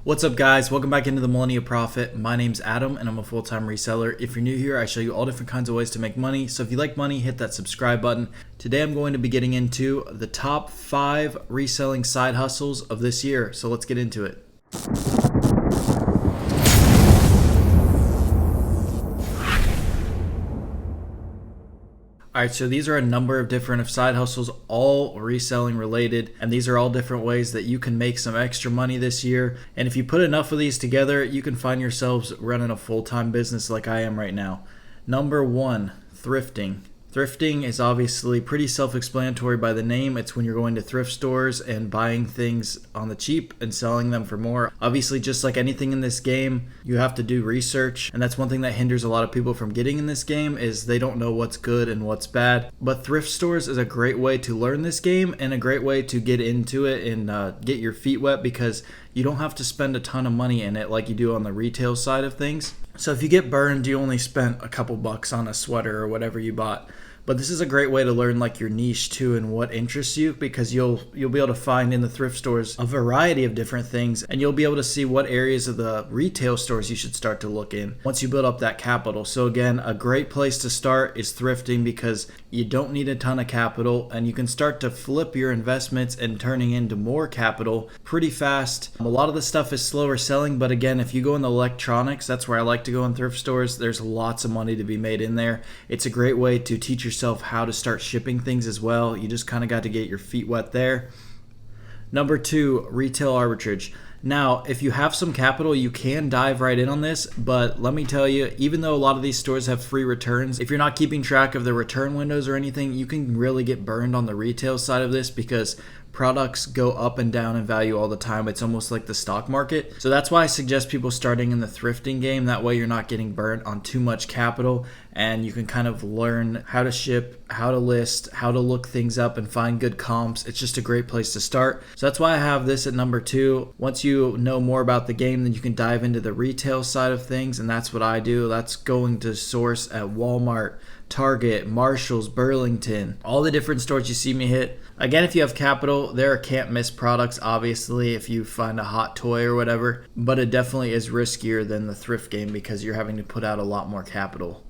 What's up guys, welcome back into the Millennial Profit. My name's Adam and I'm a full-time reseller. If you're new here, I show you all different kinds of ways to make money. So if you like money, hit that subscribe button. Today I'm going to be getting into the top 5 reselling side hustles of this year. So let's get into it. Alright, so these are a number of different side hustles, all reselling related, and these are all different ways that you can make some extra money this year. And if you put enough of these together, you can find yourselves running a full-time business like I am right now. Number 1, thrifting. Thrifting is obviously pretty self-explanatory by the name. It's when you're going to thrift stores and buying things on the cheap and selling them for more. Obviously, just like anything in this game, you have to do research, and that's one thing that hinders a lot of people from getting in this game is they don't know what's good and what's bad. But thrift stores is a great way to learn this game and a great way to get into it and get your feet wet, because you don't have to spend a ton of money in it like you do on the retail side of things. So if you get burned, you only spent a couple bucks on a sweater or whatever you bought. But this is a great way to learn like your niche too and what interests you, because you'll be able to find in the thrift stores a variety of different things, and you'll be able to see what areas of the retail stores you should start to look in once you build up that capital. So again, a great place to start is thrifting because you don't need a ton of capital and you can start to flip your investments and turning into more capital pretty fast. A lot of the stuff is slower selling, but again, if you go in the electronics, that's where I like to go in thrift stores. There's lots of money to be made in there. It's a great way to teach yourself how to start shipping things as well. You just kind of got to get your feet wet there. Number 2, retail arbitrage. Now, if you have some capital, you can dive right in on this, but let me tell you, even though a lot of these stores have free returns, if you're not keeping track of the return windows or anything, you can really get burned on the retail side of this because products go up and down in value all the time. It's almost like the stock market. So that's why I suggest people starting in the thrifting game. That way you're not getting burnt on too much capital, and you can kind of learn how to ship, how to list, how to look things up and find good comps. It's just a great place to start. So that's why I have this at number 2. Once you know more about the game, then you can dive into the retail side of things, and that's what I do. That's going to source at Walmart, Target, Marshalls, Burlington, all the different stores you see me hit. Again, if you have capital, there are can't miss products, obviously, if you find a hot toy or whatever, but it definitely is riskier than the thrift game because you're having to put out a lot more capital.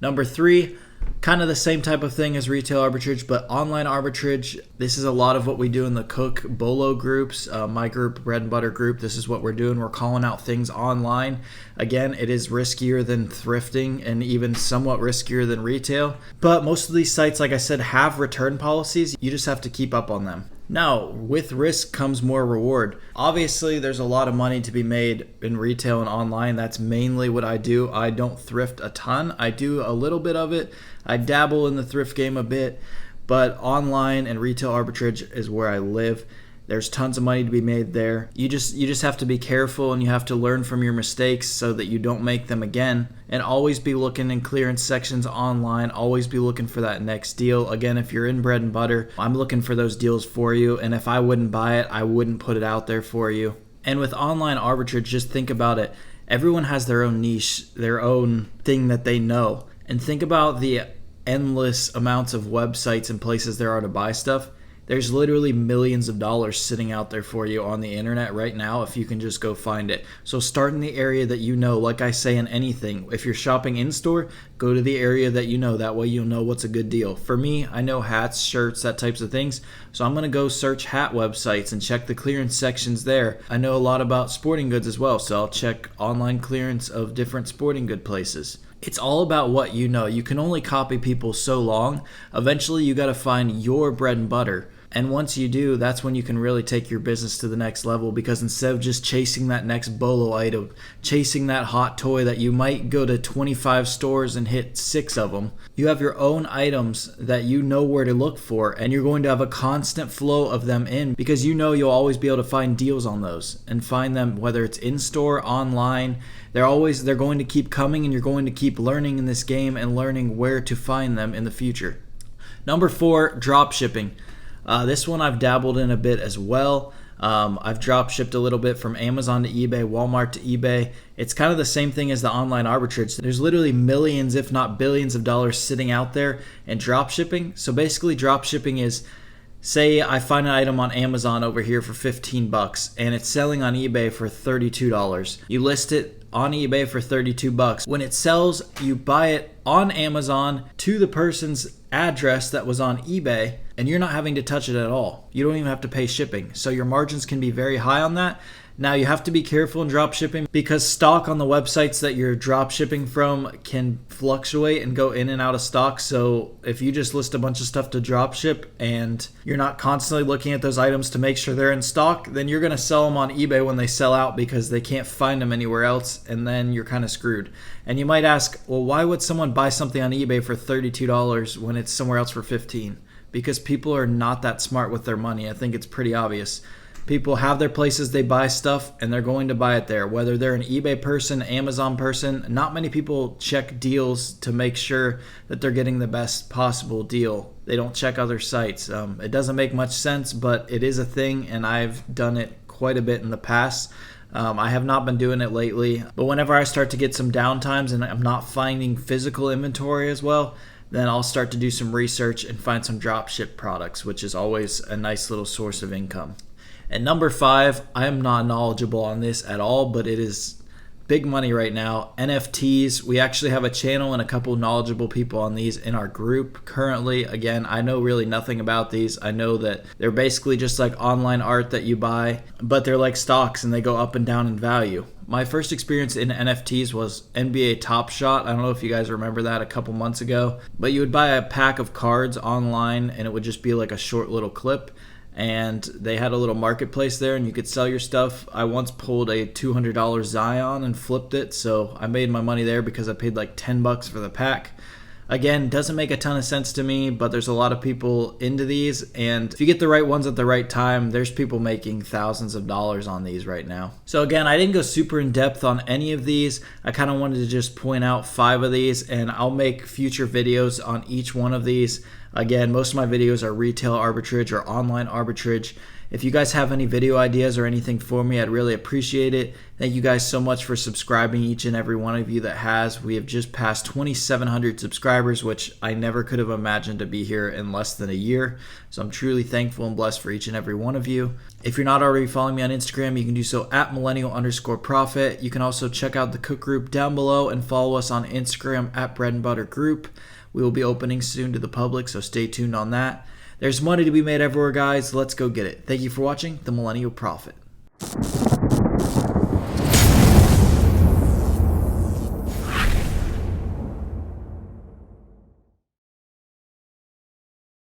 Number 3, kind of the same type of thing as retail arbitrage, but online arbitrage. This is a lot of what we do in the Cook Bolo groups, my group, Bread and Butter group. This is what we're doing. We're calling out things online. Again, it is riskier than thrifting and even somewhat riskier than retail. But most of these sites, like I said, have return policies. You just have to keep up on them. Now, with risk comes more reward. Obviously, there's a lot of money to be made in retail and online. That's mainly what I do. I don't thrift a ton. I do a little bit of it. I dabble in the thrift game a bit, but online and retail arbitrage is where I live. There's tons of money to be made there. You just have to be careful, and you have to learn from your mistakes so that you don't make them again. And always be looking in clearance sections online. Always be looking for that next deal. Again, if you're in Bread and Butter, I'm looking for those deals for you. And if I wouldn't buy it, I wouldn't put it out there for you. And with online arbitrage, just think about it. Everyone has their own niche, their own thing that they know. And think about the endless amounts of websites and places there are to buy stuff. There's literally millions of dollars sitting out there for you on the internet right now if you can just go find it. So start in the area that you know. Like I say in anything, if you're shopping in store, go to the area that you know. That way you'll know what's a good deal. For me, I know hats, shirts, that types of things. So I'm going to go search hat websites and check the clearance sections there. I know a lot about sporting goods as well, so I'll check online clearance of different sporting good places. It's all about what you know. You can only copy people so long. Eventually, you got to find your bread and butter. And once you do, that's when you can really take your business to the next level, because instead of just chasing that next bolo item, chasing that hot toy that you might go to 25 stores and hit 6 of them, you have your own items that you know where to look for, and you're going to have a constant flow of them in because you know you'll always be able to find deals on those and find them, whether it's in store, online. They're going to keep coming, and you're going to keep learning in this game and learning where to find them in the future. Number 4, dropshipping. This one I've dabbled in a bit as well. I've drop shipped a little bit from Amazon to eBay, Walmart to eBay. It's kind of the same thing as the online arbitrage. There's literally millions, if not billions of dollars sitting out there in drop shipping. So basically drop shipping is Say I find an item on Amazon over here for 15 bucks and it's selling on eBay for $32. You list it on eBay for 32 bucks. When it sells, you buy it on Amazon to the person's address that was on eBay, and you're not having to touch it at all. You don't even have to pay shipping. So your margins can be very high on that. Now you have to be careful in drop shipping because stock on the websites that you're drop shipping from can fluctuate and go in and out of stock. So if you just list a bunch of stuff to drop ship and you're not constantly looking at those items to make sure they're in stock, then you're going to sell them on eBay when they sell out because they can't find them anywhere else, and then you're kind of screwed. And you might ask, well, why would someone buy something on eBay for $32 when it's somewhere else for $15? Because people are not that smart with their money. I think it's pretty obvious. People have their places they buy stuff and they're going to buy it there. Whether they're an eBay person, Amazon person, not many people check deals to make sure that they're getting the best possible deal. They don't check other sites. It doesn't make much sense, but it is a thing, and I've done it quite a bit in the past. I have not been doing it lately, but whenever I start to get some downtimes and I'm not finding physical inventory as well, then I'll start to do some research and find some dropship products, which is always a nice little source of income. And number 5, I am not knowledgeable on this at all, but it is big money right now. NFTs, we actually have a channel and a couple knowledgeable people on these in our group currently. Again, I know really nothing about these. I know that they're basically just like online art that you buy, but they're like stocks and they go up and down in value. My first experience in NFTs was NBA Top Shot. I don't know if you guys remember that a couple months ago, but you would buy a pack of cards online and it would just be like a short little clip. And they had a little marketplace there and you could sell your stuff. I once pulled a $200 Zion and flipped it, so I made my money there because I paid like 10 bucks for the pack. Again, doesn't make a ton of sense to me, but there's a lot of people into these, and if you get the right ones at the right time, there's people making thousands of dollars on these right now. So again, I didn't go super in depth on any of these. I kind of wanted to just point out 5 of these, and I'll make future videos on each one of these. Again, most of my videos are retail arbitrage or online arbitrage. If you guys have any video ideas or anything for me, I'd really appreciate it. Thank you guys so much for subscribing, each and every one of you that has. We have just passed 2,700 subscribers, which I never could have imagined to be here in less than a year. So I'm truly thankful and blessed for each and every one of you. If you're not already following me on Instagram, you can do so at millennial_profit. You can also check out the cook group down below and follow us on Instagram at Bread and Butter Group. We will be opening soon to the public, so stay tuned on that. There's money to be made everywhere, guys. Let's go get it. Thank you for watching The Millennial Prophet.